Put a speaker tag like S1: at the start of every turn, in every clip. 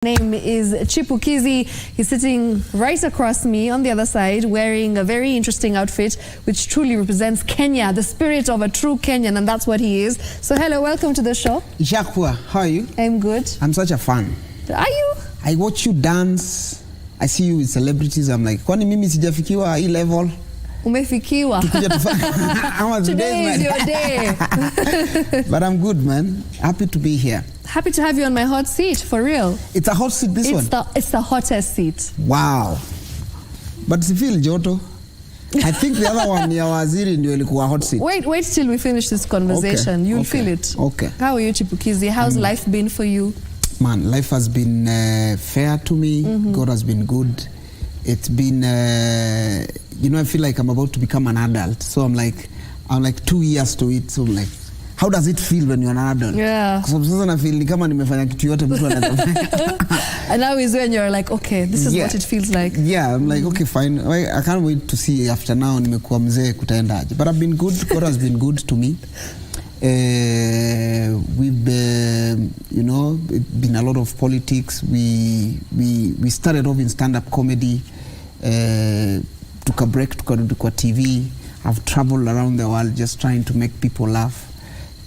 S1: Name is Chipukeezy. He's sitting right across me on the other side wearing a very interesting outfit which truly represents Kenya, the spirit of a true Kenyan, and that's what he is. So hello, welcome to the show.
S2: Jakwa, how are you?
S1: I'm good.
S2: I'm such a fan.
S1: Are you?
S2: I watch you dance. I see you with celebrities. I'm like, kwani mimi sijafikiwa hii level?
S1: Umefikiwa. Today is your day.
S2: But I'm good, man. Happy to be here.
S1: Happy to have you on my hot seat, for real.
S2: It's a hot seat, this one?
S1: It's the hottest seat.
S2: Wow. But si feel joto. I think the other one, ya waziri ndio ilikuwa hot seat.
S1: Wait till we finish this conversation.
S2: Okay.
S1: You'll feel it.
S2: Okay.
S1: How are you, Chipukeezy? How's life been for you?
S2: Man, life has been fair to me. God has been good. It's been, you know, I feel like I'm about to become an adult. So I'm like 2 years to it. So I'm like, how does it feel when you're an adult?
S1: Yeah.
S2: Because I feel like kama nimefanya kitu yote mtu anafanya.
S1: And now is when you're like, okay, this is what it feels like.
S2: Yeah, I'm like, okay, fine. I can't wait to see after now nimekuwa mzee kutaendaje. But I've been good. God has been good to me. We've been, you know, been a lot of politics. We started off in stand-up comedy. Took a break to go to TV. I've traveled around the world just trying to make people laugh.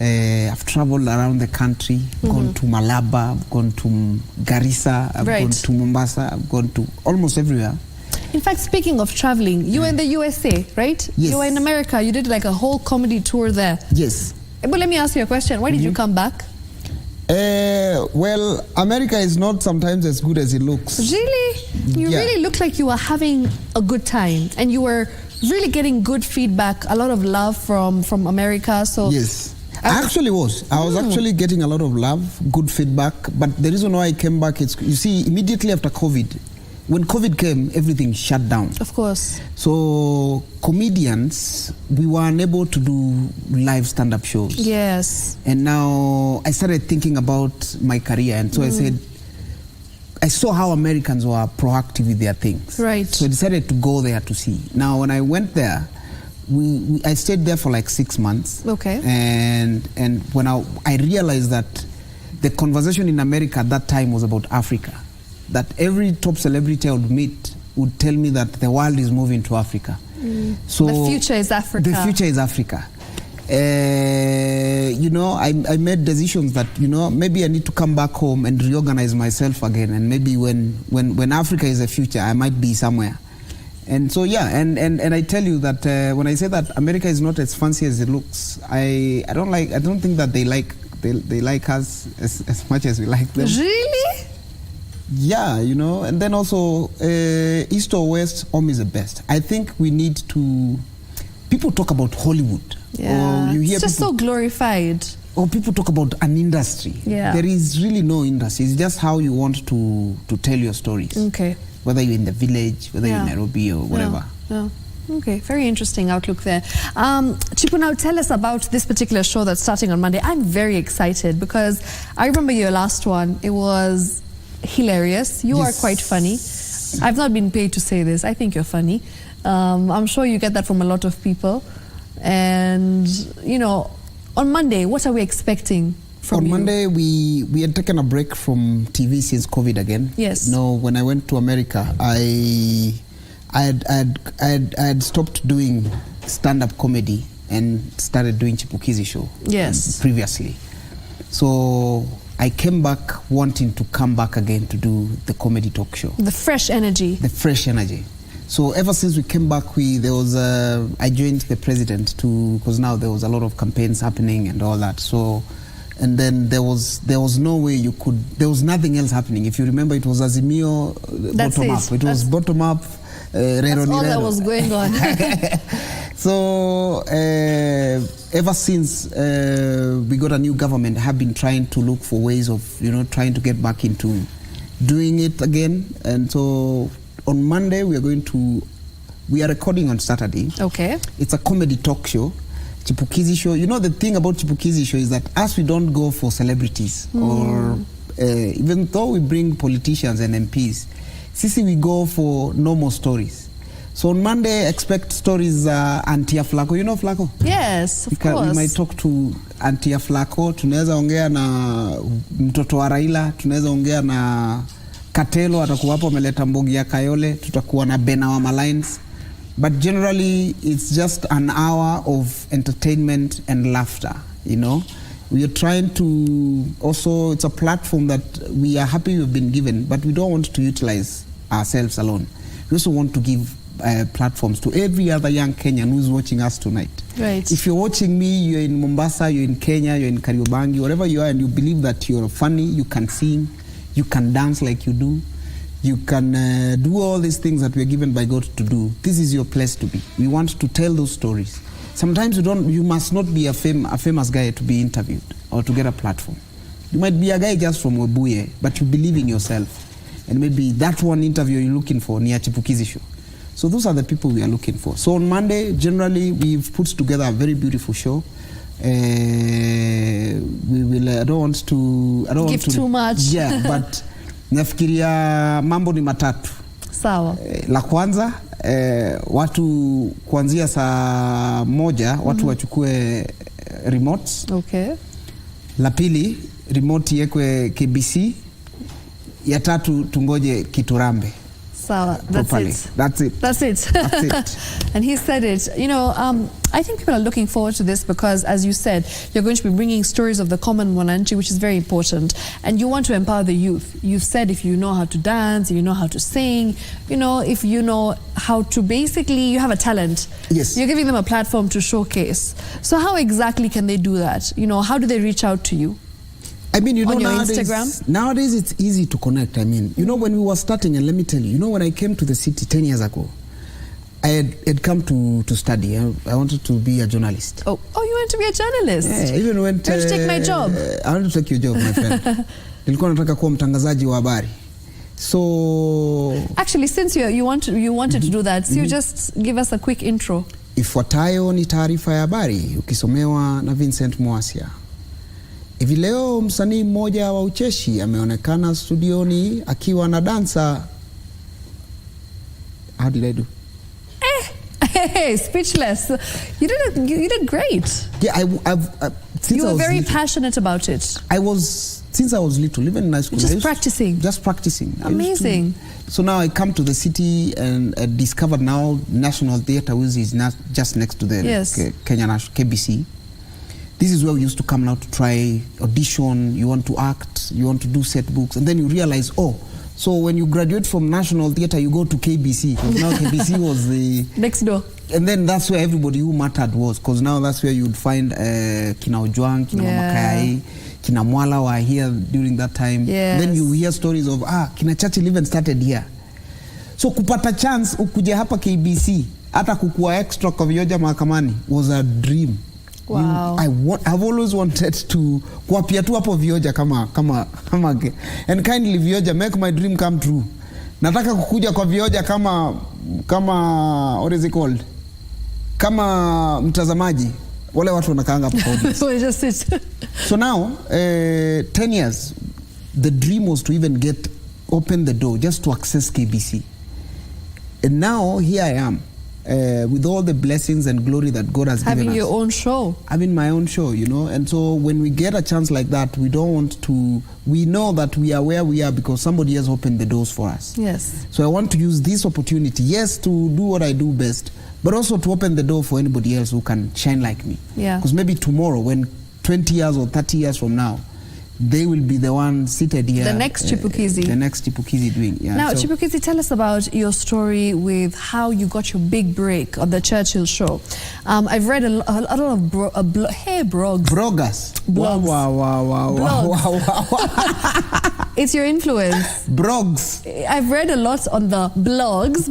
S2: I've traveled around the country, gone to Malaba, I've gone to Garissa, I've gone to Mombasa, I've gone to almost everywhere.
S1: In fact, speaking of traveling, you were in the USA, right?
S2: Yes.
S1: You were in America. You did like a whole comedy tour there.
S2: Yes.
S1: But let me ask you a question. Why did you come back?
S2: Well, America is not sometimes as good as it looks.
S1: Really? You really looked like you were having a good time, and you were really getting good feedback, a lot of love from America. So
S2: yes. I actually was. I was actually getting a lot of love, good feedback. But the reason why I came back is, you see, immediately after COVID, when COVID came, everything shut down.
S1: Of course.
S2: So comedians, we were unable to do live stand-up shows.
S1: Yes.
S2: And now I started thinking about my career. And so I said, I saw how Americans were proactive with their things.
S1: Right.
S2: So I decided to go there to see. Now, when I went there, I stayed there for like 6 months.
S1: Okay.
S2: And when I realized that the conversation in America at that time was about Africa. That every top celebrity I would meet would tell me that the world is moving to Africa. So
S1: the future is Africa.
S2: The future is Africa. You know, I made decisions that, you know, maybe I need to come back home and reorganize myself again. And maybe when Africa is the future, I might be somewhere. And so, yeah, and I tell you that when I say that America is not as fancy as it looks, I don't think that they like us as much as we like them.
S1: Really?
S2: Yeah, you know, and then also East or West, home is the best. I think we need to. People talk about Hollywood.
S1: Yeah,
S2: or you hear
S1: it's just so glorified.
S2: Or people talk about an industry.
S1: Yeah.
S2: There is really no industry. It's just how you want to tell your stories.
S1: Okay.
S2: Whether you're in the village, whether you're in Nairobi or whatever.
S1: Yeah. Okay, very interesting outlook there. Chipu, now tell us about this particular show that's starting on Monday. I'm very excited because I remember your last one. It was hilarious. You are quite funny. I've not been paid to say this. I think you're funny. I'm sure you get that from a lot of people. And, you know, on Monday, what are we expecting from you?
S2: On Monday, we had taken a break from TV since COVID again.
S1: Yes.
S2: No, when I went to America, I had stopped doing stand-up comedy and started doing Chipukeezy show.
S1: Yes.
S2: Previously. So I came back wanting to come back again to do the comedy talk show.
S1: The fresh energy. The
S2: fresh energy. So ever since we came back, I joined the president because now there was a lot of campaigns happening and all that. So, and then there was no way there was nothing else happening. If you remember, it was Azimio bottom up. It was bottom up.
S1: That's all that was going on.
S2: So ever since we got a new government, I have been trying to look for ways of, you know, trying to get back into doing it again. And so on Monday we are recording on Saturday.
S1: Okay.
S2: It's a comedy talk show, Chipukeezy show. You know, the thing about Chipukeezy show is that us, we don't go for celebrities or even though we bring politicians and MPs, sisi we go for normal stories. So on Monday, expect stories Auntie Flacco. You know Flacco?
S1: Yes, of course.
S2: We might talk to Auntie Flacco. Tunaweza ongea na mtoto wa Raila. Tunaweza ongea na Katelo atakuwa hapo ameleta Mbogi ya Kayole, tutakuwa na Bena wa Malines. But generally it's just an hour of entertainment and laughter, you know. We are trying to also, it's a platform that we are happy we've been given, but we don't want to utilize ourselves alone. We also want to give platforms to every other young Kenyan who's watching us tonight.
S1: Right.
S2: If you're watching me, you're in Mombasa, you're in Kenya, you're in Kariobangi, wherever you are, and you believe that you're funny, you can sing, you can dance like you do, you can do all these things that we're given by God to do. This is your place to be. We want to tell those stories. Sometimes you must not be a famous guy to be interviewed or to get a platform. You might be a guy just from Webuye, but you believe in yourself. And maybe that one interview you're looking for near Chipukeezy show. So those are the people we are looking for. So on Monday, generally, we've put together a very beautiful show. We will, I don't want to
S1: give too much.
S2: Yeah, but nafikiria mambo ni matatu.
S1: Sawa.
S2: La kwanza, watu kuanzia saa moja, watu wachukue remotes.
S1: Okay.
S2: La pili, remote yekwe KBC. Ya tatu, tungoje Kiturambe.
S1: So that's it.
S2: That's it.
S1: That's it.
S2: That's it.
S1: And he said it. You know, I think people are looking forward to this because, as you said, you're going to be bringing stories of the common Mwananchi, which is very important. And you want to empower the youth. You've said if you know how to dance, you know how to sing, you know, if you know how to basically, you have a talent.
S2: Yes.
S1: You're giving them a platform to showcase. So how exactly can they do that? You know, how do they reach out to you?
S2: I mean, you know,
S1: Instagram?
S2: Nowadays it's easy to connect. I mean, you know, when we were starting, and let me tell you, you know, when I came to the city 10 years ago, I had come to study. I wanted to be a journalist.
S1: Oh, you want to be a journalist?
S2: Yeah, even went...
S1: You want to take my job?
S2: I want to take your job, my friend. Nilikuwa nataka kuwa mtangazaji wa habari. So...
S1: Actually, since you wanted to do that, so you just give us a quick intro.
S2: Ifuatayo ni taarifa ya habari, ukisomewa na Vincent Mwasia. Hivi leo msanii mmoja wa ucheshi ameonekana studioni akiwa na dansa. How did I do?
S1: Hey, speechless. You did great.
S2: Yeah,
S1: you were very passionate about it.
S2: Since I was little, even in high school.
S1: Just practicing.
S2: Just practicing.
S1: Amazing.
S2: So now I come to the city and discovered now National Theatre, which is just next to the Kenya KBC. This is where we used to come now to try audition, you want to act, you want to do set books, and then you realize, oh, so when you graduate from National Theatre, you go to KBC, because now KBC was the...
S1: Next door.
S2: And then that's where everybody who mattered was, because now that's where you would find Kina Ojwang, Kina Mama Kayai, Kina Mwala were here during that time.
S1: Yes.
S2: Then you hear stories of, Kina Churchill even started here. So kupata chance, ukuje hapa KBC, hata kukua extra kwa Vioja Mahakamani was a dream.
S1: Wow.
S2: I've always wanted to kuapia tu hapo Vioja kama and kindly Vioja, make my dream come true. Nataka kukuja kwa Vioja kama what is it called? Kama mtazamaji. Wale watu wanakaanga hapo audience. So now 10 years the dream was to even open the door just to access KBC. And now here I am. With all the blessings and glory that God has given us.
S1: Having your own show.
S2: Having my own show, you know. And so when we get a chance like that, we know that we are where we are because somebody has opened the doors for us.
S1: Yes.
S2: So I want to use this opportunity, yes, to do what I do best, but also to open the door for anybody else who can shine like me.
S1: Yeah.
S2: Because maybe tomorrow, when 20 years or 30 years from now, they will be the one seated here.
S1: The next Chipukeezy.
S2: The next Chipukeezy doing. Yeah.
S1: Now, so, Chipukeezy, tell us about your story with how you got your big break on the Churchill show. I've read a lot of blogs.
S2: Bloggers.
S1: Blogs.
S2: Wow.
S1: It's your influence.
S2: Blogs.
S1: I've read a lot on the blogs.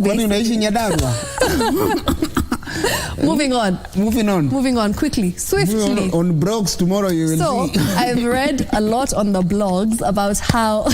S1: Moving on quickly, swiftly.
S2: On blogs tomorrow you will see.
S1: So I've read a lot on the blogs about how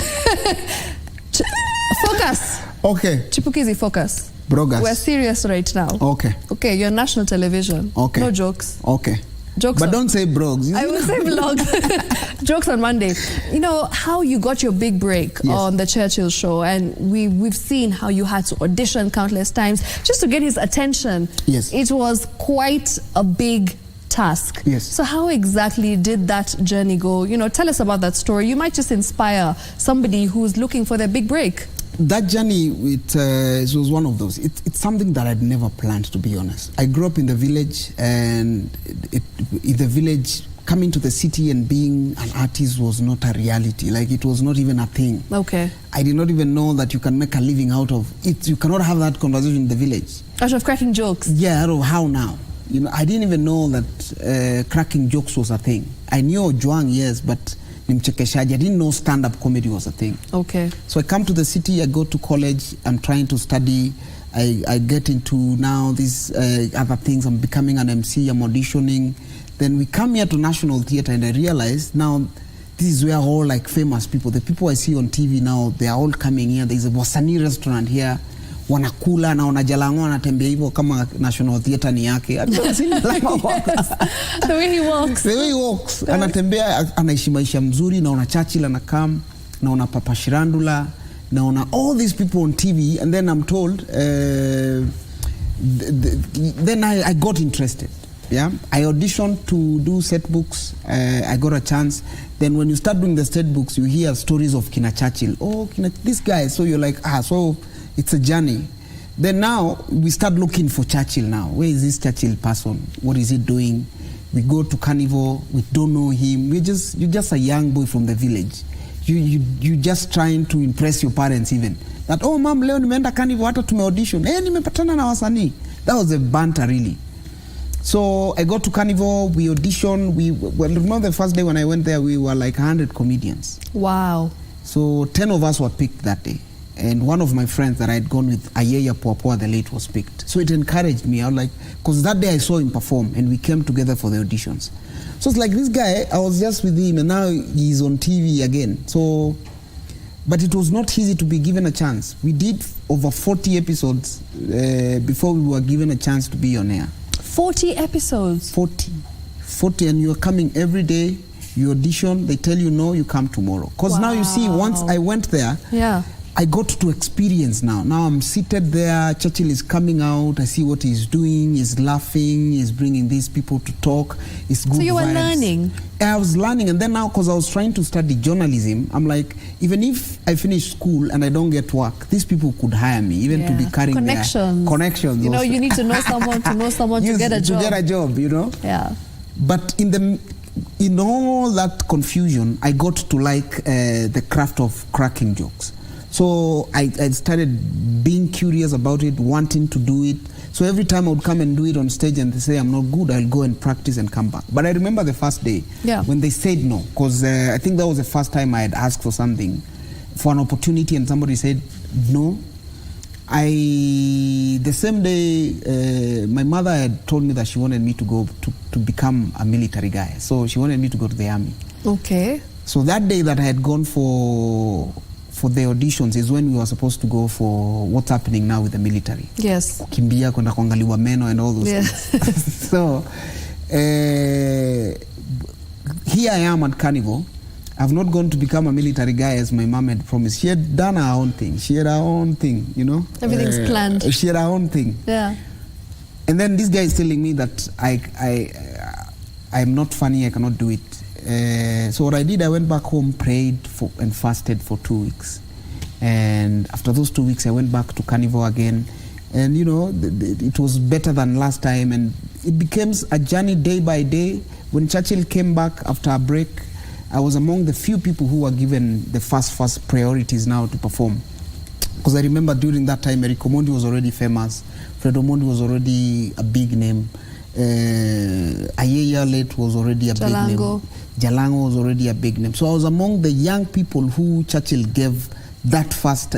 S1: focus.
S2: Okay.
S1: Chipukeezy, focus.
S2: Bloggers.
S1: We're serious right now. Okay, you're national television.
S2: Okay.
S1: No jokes.
S2: Okay.
S1: Jokes.
S2: But don't say blogs.
S1: I will say blogs. Jokes on Monday. You know how you got your big break on the Churchill show, and we've seen how you had to audition countless times just to get his attention.
S2: Yes.
S1: It was quite a big task.
S2: Yes.
S1: So how exactly did that journey go? You know, tell us about that story. You might just inspire somebody who's looking for their big break.
S2: That journey, it was one of those. It's something that I'd never planned, to be honest. I grew up in the village, and in the village, coming to the city and being an artist was not a reality. Like, it was not even a thing.
S1: Okay.
S2: I did not even know that you can make a living out of it. You cannot have that conversation in the village.
S1: Out of cracking jokes?
S2: Yeah, out of how now? You know, I didn't even know that cracking jokes was a thing. I knew Juang, yes, but I didn't know stand-up comedy was a thing.
S1: Okay.
S2: So I come to the city, I go to college, I'm trying to study, I get into now these other things, I'm becoming an MC, I'm auditioning. Then we come here to National Theatre, and I realize now this is where all like famous people, the people I see on TV now, they are all coming here. There's a Wasani restaurant here, wanakula na wanajalango wanatembea hivyo kama National Theatre ni yake. I've never seen like
S1: the way he walks.
S2: The way he walks. Anatembea, anaishi maisha mzuri, naona Churchill anakam, naona Papa Shirandula, naona all these people on TV, and then I'm told, then I got interested. Yeah, I auditioned to do set books. I got a chance. Then when you start doing the set books, you hear stories of Kina Churchill. Oh, this guy. So you're like, so it's a journey. Then now we start looking for Churchill now. Where is this Churchill person? What is he doing? We go to Carnival. We don't know him. You're just a young boy from the village. You just trying to impress your parents even. That, oh, mom, leo nimeenda Carnival, hata tume audition. Nimepatana na wasanii. That was a banter really. So I got to Carnival, we auditioned. Remember the first day when I went there, we were like 100 comedians.
S1: Wow.
S2: So 10 of us were picked that day. And one of my friends that I had gone with, Ayeya Puapua, the late, was picked. So it encouraged me. I was like, because that day I saw him perform and we came together for the auditions. So it's like this guy, I was just with him and now he's on TV again. So, but it was not easy to be given a chance. We did over 40 episodes before we were given a chance to be on air.
S1: 40 episodes?
S2: 40, and you're coming every day, you audition, they tell you no, you come tomorrow. Because now you see, once I went there, yeah, I got to experience now. Now I'm seated there, Churchill is coming out, I see what he's doing, he's laughing, he's bringing these people to talk, it's good.
S1: So you were learning?
S2: I was learning, and then now, because I was trying to study journalism, I'm like, even if I finish school and I don't get work, these people could hire me, even to be carrying connections.
S1: You know, you need to know someone to get a job.
S2: To get a job, you know?
S1: Yeah.
S2: But in all that confusion, I got to like the craft of cracking jokes. So I started being curious about it, wanting to do it. So every time I would come and do it on stage and they say I'm not good, I'll go and practice and come back. But I remember the first day when they said no, because I think that was the first time I had asked for something, for an opportunity, and somebody said no. The same day, my mother had told me that she wanted me to go to become a military guy. So she wanted me to go to the army. Okay. So that day that I had gone for the auditions is when we were supposed to go for what's happening now with the military. Yes. Kimbia, kwenda kuangaliwa meno and all those things. So, here I am at Carnival. I've not gone to become a military guy as my mom had promised. She had done her own thing. She had her own thing, you know.
S1: Everything's planned.
S2: She had her own thing. Yeah. And then this guy is telling me that I'm not funny, I cannot do it. So what I did, I went back home, prayed and fasted for 2 weeks. And after those 2 weeks, I went back to Carnival again. And, you know, it was better than last time. And it becomes a journey day by day. When Churchill came back after a break, I was among the few people who were given the first priorities now to perform. Because I remember during that time, Eric Omondi was already famous. Fred Omondi was already a big name. Ayeya late was already a big name. Jalango was already a big name. So I was among the young people who Churchill gave that first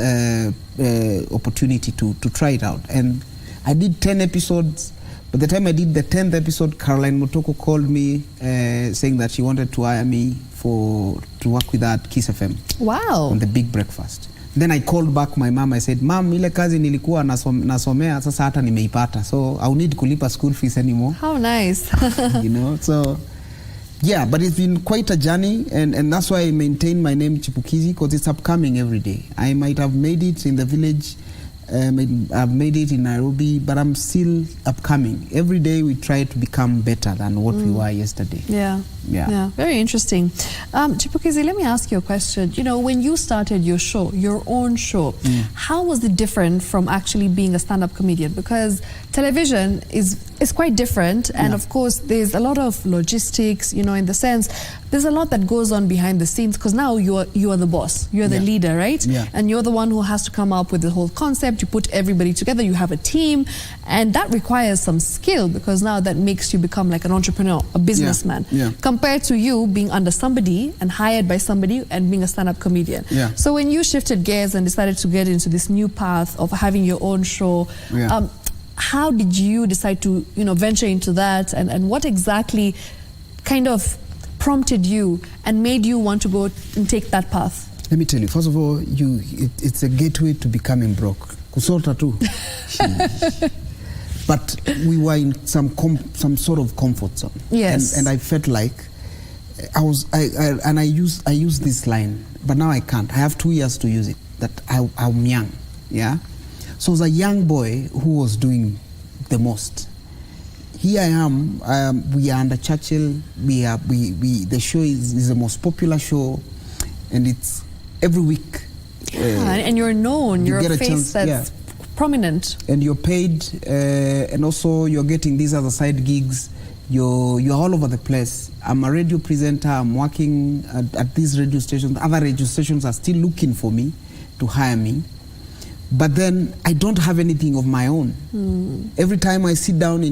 S2: opportunity to try it out. And I did 10 episodes. By the time I did the 10th episode, Caroline Motoko called me saying that she wanted to hire me to work with her at Kiss FM. Wow. On the Big Breakfast. Then I called back my mom. I said, Mom, ile kazi nilikuwa nasomea, sasa hata nimeipata. So I will need kulipa school fees anymore.
S1: How nice.
S2: You know, so yeah, but it's been quite a journey, and that's why I maintain my name Chipukeezy, because it's upcoming every day. I might have made it in the village I've made it in Nairobi, but I'm still upcoming. Every day we try to become better than what we were yesterday.
S1: Yeah. Very interesting. Chipukeezy, let me ask you a question. You know, when you started your show, your own show, how was it different from actually being a stand-up comedian? Because television is quite different, and of course there's a lot of logistics, you know, in the sense there's a lot that goes on behind the scenes, because now you are the boss, you're the leader, right? And you're the one who has to come up with the whole concept. You put everybody together, you have a team, and that requires some skill, because now that makes you become like an entrepreneur, a businessman, compared to you being under somebody and hired by somebody and being a stand-up comedian. So when you shifted gears and decided to get into this new path of having your own show, how did you decide to, you know, venture into that, and what exactly kind of prompted you and made you want to go and take that path?
S2: Let me tell you, first of all, it's a gateway to becoming broke. Kusota too. But we were in some sort of comfort zone.
S1: Yes.
S2: And I felt like I used this line, but now I can't. I have 2 years to use it. That I'm young. Yeah. So as a young boy who was doing the most, here I am. We are under Churchill. The show is the most popular show, and it's every week.
S1: And you're known. You're a face that's prominent. And
S2: you're paid, and also you're getting these other side gigs. You're all over the place. I'm a radio presenter. I'm working at these radio stations. Other radio stations are still looking for me to hire me. But then I don't have anything of my own. Every time I sit down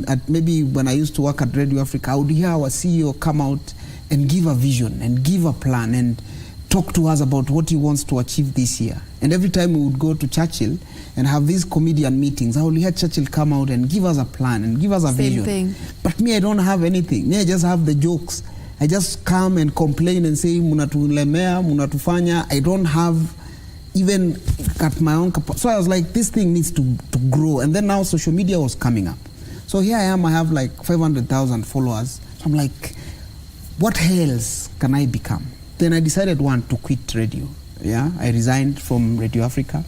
S2: at maybe when I used to work at Radio Africa, I would hear our CEO come out and give a vision and give a plan and talk to us about what he wants to achieve this year. And every time we would go to Churchill and have these comedian meetings, I would hear Churchill come out and give us a plan and give us a vision.
S1: Thing.
S2: But me, I don't have anything. Me, I just have the jokes. I just come and complain and say, munatulemea, munatufanya. I don't have even at my own capacity. So I was like, this thing needs to grow. And then now social media was coming up. So here I am, I have like 500,000 followers. So I'm like, what else can I become? Then I decided, to quit radio. Yeah, I resigned from Radio Africa.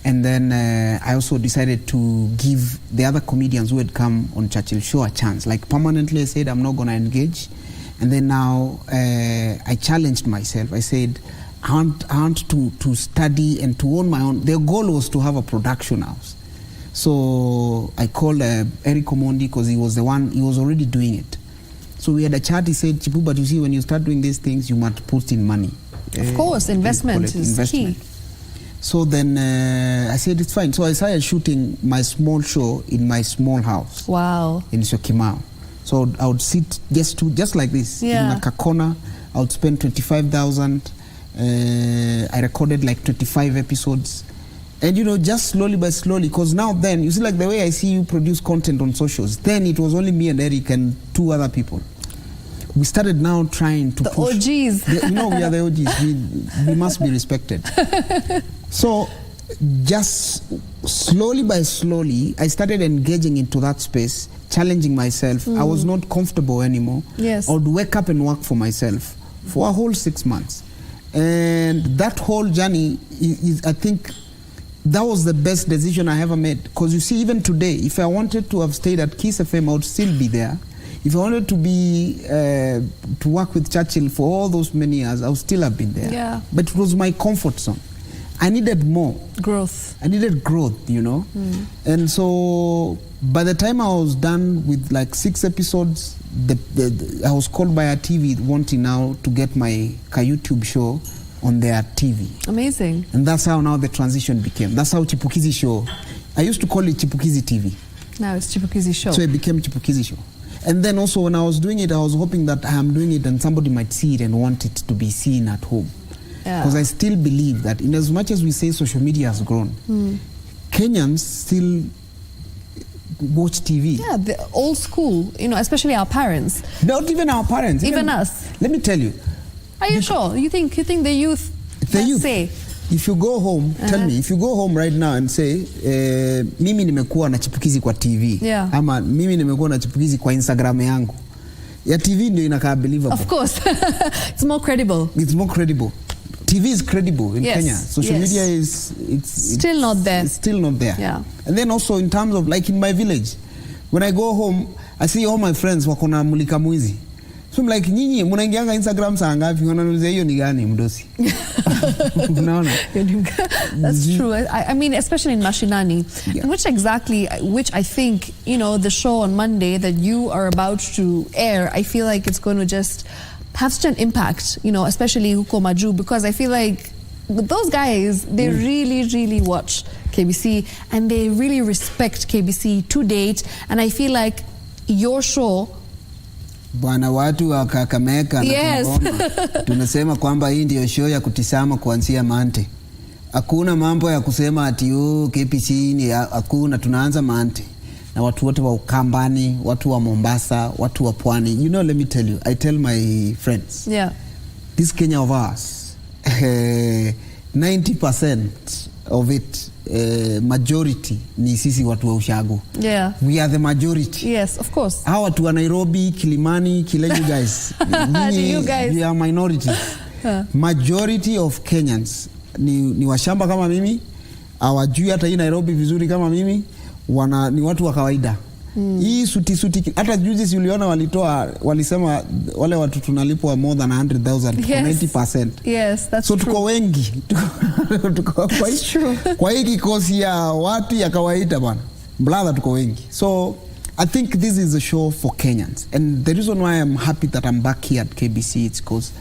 S2: And then I also decided to give the other comedians who had come on Churchill Show a chance. Like permanently I said, I'm not gonna engage. And then now I challenged myself. I said, I want to study and to own my own. Their goal was to have a production house. So I called Eric Omondi, because he was already doing it. So we had a chat. He said, Chipu, but you see, when you start doing these things, you must put in money.
S1: Of course, investment is key.
S2: So then I said, it's fine. So I started shooting my small show in my small house.
S1: Wow.
S2: In Syokimau. So I would sit just like this, in like a corner. I would spend 25,000. I recorded like 25 episodes. And you know, just slowly by slowly, because now then, you see, like the way I see you produce content on socials, then it was only me and Eric and 2 other people. We started now trying to push.
S1: OGs.
S2: You know, we are the OGs. We must be respected. So just slowly by slowly, I started engaging into that space, challenging myself. I was not comfortable anymore.
S1: Yes.
S2: I would wake up and work for myself for a whole 6 months. And that whole journey is I think, that was the best decision I ever made. Because you see, even today, if I wanted to have stayed at Kiss FM, I would still be there. If I wanted to work with Churchill for all those many years, I would still have been there.
S1: Yeah.
S2: But it was my comfort zone. I needed more.
S1: Growth.
S2: I needed growth, you know. And so by the time I was done with like 6 episodes, I was called by a TV wanting now to get my YouTube show on their TV. Amazing. And that's how now the transition became. That's how Chipukeezy Show. I used to call it Chipukeezy TV. Now it's Chipukeezy Show. So it became Chipukeezy Show. And then also when I was doing it, I was hoping that I am doing it and somebody might see it and want it to be seen at home. Because I still believe that in as much as we say social media has grown, Kenyans still watch TV. Yeah, the old school, you know, especially our parents. Not even our parents. Even us. Let me tell you. Are you sure? You think the youth? The youth. Say. If you go home, tell me, if you go home right now and say, mimi nimekuwa na Chipukeezy kwa TV. Yeah. Ama mimi nimekuwa na Chipukeezy kwa Instagram yangu. Ya TV ndio inakaa believable. Of course. It's more credible. It's more credible. TV is credible in Kenya. Social media is
S1: still not there.
S2: It's still not there.
S1: Yeah.
S2: And then also in terms of like in my village, when I go home, I see all my friends wako na mulika mwizi. So I'm like, nyinyi mnaingianga Instagram saa ngapi? Wananiuliza hiyo ni gani mdosi? Unaona?
S1: That's true. I mean, especially in Mashinani, which I think, you know, the show on Monday that you are about to air, I feel like it's going to just have such an impact, you know, especially huko Maju, because I feel like those guys, they really watch KBC and they really respect KBC to date. And I feel like your show,
S2: bwana watu wa Kakamega na Bungoma tunasema kwamba hii ndio show ya kutisama kuanzia Mante. Hakuna mambo ya kusema ati KBC ni hakuna, tunaanza Mante. Na watu wote wa Ukambani, watu wa Mombasa, watu wa Pwani. You know, let me tell you, I tell my friends.
S1: Yeah.
S2: This Kenya of ours, 90% of it, majority ni sisi watu wa ushago.
S1: Yeah.
S2: We are the majority.
S1: Yes, of course.
S2: Hawa watu wa Nairobi, Kilimani, kila you guys.
S1: You guys.
S2: We are minorities. Majority of Kenyans ni washamba kama mimi, hawajui hata hii Nairobi vizuri kama mimi, ni watu wa kawaida. Hii suti hata juzi uliona walisema wale watu tunalipwa more than 100,000 90%.
S1: Yes, that's
S2: so
S1: true.
S2: Tuko wengi. Kwa hii kikosi ya watu ya kawaida bwana. Brother, tuko wengi. So I think this is a show for Kenyans, and the reason why I'm happy that I'm back here at KBC is because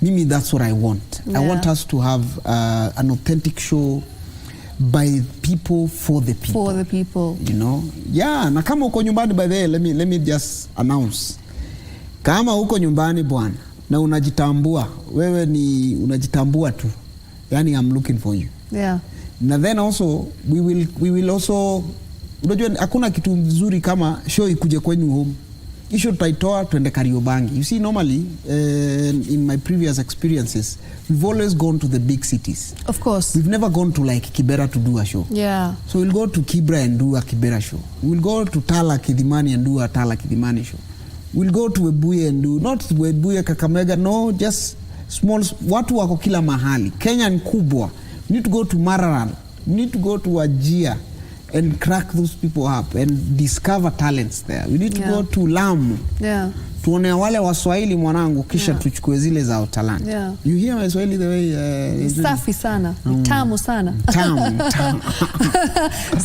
S2: Mimi, that's what I want. Yeah. I want us to have an authentic show by people for the people.
S1: For the people.
S2: You know? Yeah, na kama uko nyumbani, by the way, let me just announce. Kama uko nyumbani bwana na unajitambua, wewe ni unajitambua tu. Yani I'm looking for you.
S1: Yeah.
S2: Na then also we will also, unajua hakuna kitu nzuri kama show ikuje kwenyu home. Isho tutaitoa tuende Kariobangi. You see, normally in my previous experiences, we've always gone to the big cities.
S1: Of course.
S2: We've never gone to like Kibera to do a show.
S1: Yeah.
S2: So we'll go to Kibra and do a Kibera show. We'll go to Tala Kidimani and do a Tala Kidimani show. We'll go to Webuye and do, not Webuye Kakamega, no, just small, watu wako kila mahali. Kenya ni kubwa. We need to go to Mararan. We need to go to Wajir and crack those people up and discover talents there. We need to go to Lamu.
S1: Yeah.
S2: Tuone wale Waswahili mwanangu kisha tuchukue zile za talent.
S1: Yeah.
S2: You hear my Swahili the way
S1: safi sana. Tamu sana.
S2: Tamu.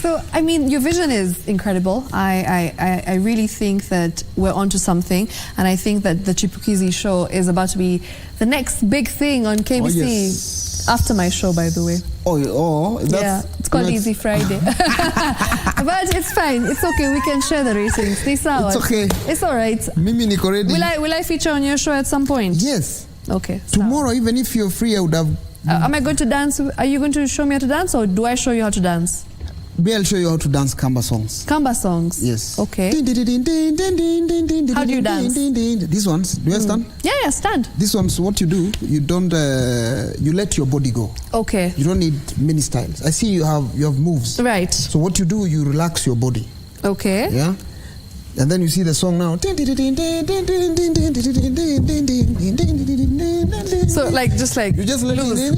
S1: So, I mean, your vision is incredible. I really think that we're onto something, and I think that the Chipukeezy show is about to be the next big thing on KBC.
S2: Oh, yes.
S1: After my show, by the way.
S2: That's,
S1: it's called Easy Friday. But it's fine. It's okay. We can share the ratings. It's
S2: okay.
S1: It's all right.
S2: Mimi niko ready.
S1: Will I feature on your show at some point?
S2: Yes.
S1: Okay.
S2: Tomorrow, even if you're free, I would have...
S1: am I going to dance? Are you going to show me how to dance, or do I show you how to dance?
S2: I'll show you how to dance Kamba songs.
S1: Kamba songs?
S2: Yes.
S1: Okay. How do you dance?
S2: These ones, do you stand?
S1: Yeah, stand.
S2: These ones, what you do, you don't, you let your body go.
S1: Okay.
S2: You don't need many styles. I see you have moves.
S1: Right.
S2: So what you do, you relax your body.
S1: Okay.
S2: Yeah. And then you see the song now.
S1: So like, just like
S2: you just let you see?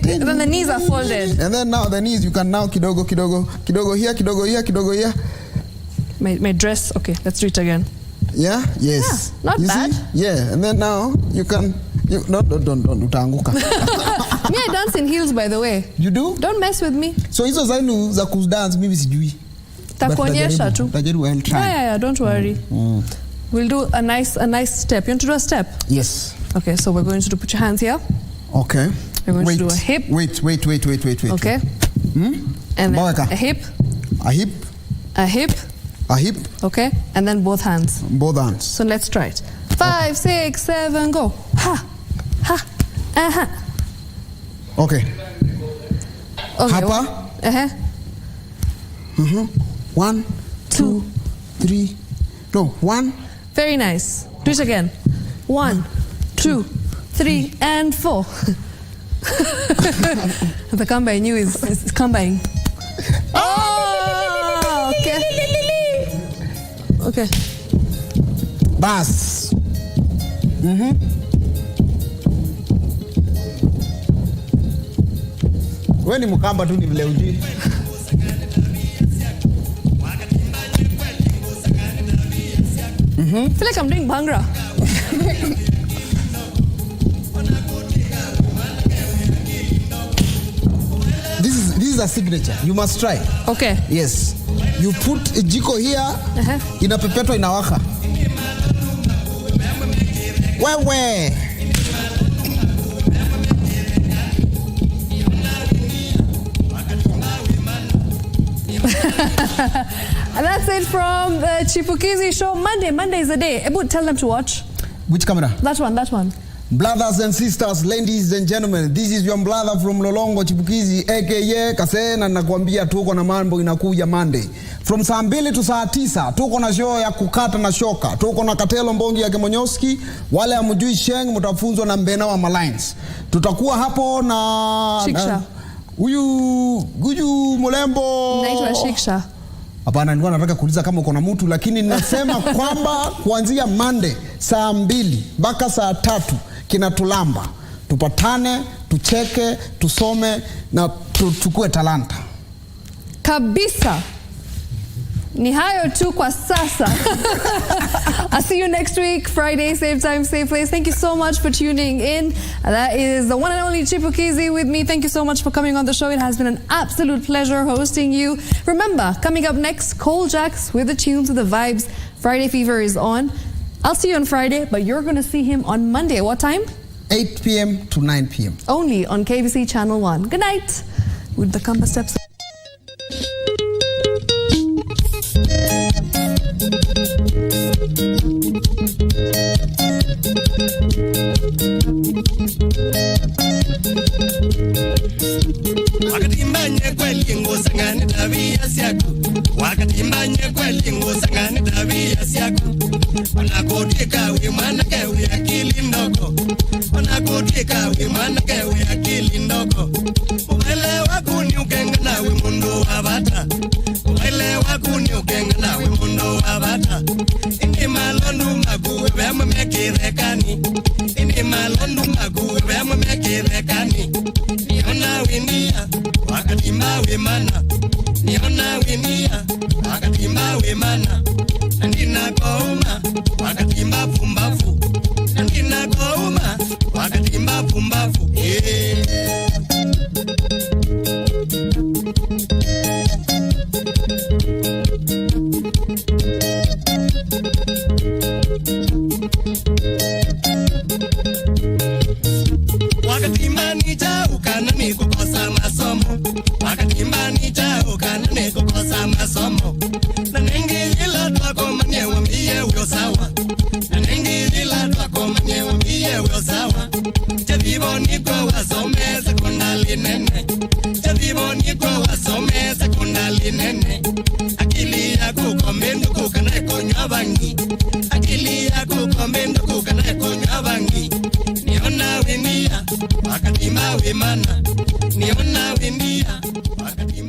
S1: Then the knees are folded.
S2: And then now the knees, you can now kidogo here, kidogo here.
S1: My dress. Okay, let's do it again.
S2: Yeah. Yes.
S1: Yeah, not bad.
S2: See? Yeah. And then now you can. Don't utaanguka.
S1: Me, I dance in heels, by the way.
S2: You do?
S1: Don't mess with me.
S2: So hizo zainu za kudance mimi sijui.
S1: Takuonyesha tu.
S2: Tajaribu, I'll try.
S1: Yeah, don't worry. We'll do a nice step. You want to do a step?
S2: Yes.
S1: Okay, so we're going to put your hands here.
S2: Okay.
S1: We're going to do a hip.
S2: Wait.
S1: Okay. And then a hip.
S2: A hip.
S1: A hip.
S2: A hip.
S1: Okay. And then both hands.
S2: Both hands.
S1: So let's try it. 5, 6, 7, go. Ha. Ha.
S2: Okay.
S1: Hapa.
S2: 1, 2, 3. No, 1.
S1: Very nice. Do it again. 1, 2, 3, and 4. The kamba I knew is kambaing. Oh, okay. Okay.
S2: Bas. Wewe ni mkamba tu ni vile uji.
S1: I feel like I'm doing Bhangra.
S2: This is a signature. You must try.
S1: Okay.
S2: Yes. You put a jiko here. Inapepetwa inawaka. Wewe.
S1: And that's it from the Chipukeezy show. Monday is the day. Ebu, tell them to watch.
S2: Which camera?
S1: That one.
S2: Brothers and sisters, ladies and gentlemen, this is your brother from Lolongo, Chipukeezy, aka Kase, na nakwambia tuko na mambo inakuja Monday. From saa 2 to saa 9, tuko na show ya kukata na shoka. Tuko na Katelo Mbongi ya Kemonyoski, wale hamjui Sheng mtafunzwa na Mbena wa Malines. Tutakuwa hapo na
S1: Shiksha.
S2: Huyu Mulembo.
S1: Naitwa Shiksha.
S2: Hapana, nilikuwa nataka kuuliza kama uko na mtu, lakini ninasema kwamba kuanzia Monday saa 2 mpaka saa 3 kinatulamba. Tupatane, tucheke, tusome na tuchukue talanta.
S1: Kabisa. Ni hayo tu kwa sasa. I'll see you next week, Friday, same time, same place. Thank you so much for tuning in. That is the one and only Chipukeezy with me. Thank you so much for coming on the show. It has been an absolute pleasure hosting you. Remember, coming up next, Cole Jacks with the tunes and the vibes. Friday Fever is on. I'll see you on Friday, but you're going to see him on Monday. What time?
S2: 8 p.m. to 9 p.m.
S1: Only on KBC Channel 1. Good night. With the Compass Steps.
S3: Niona wimia, wakati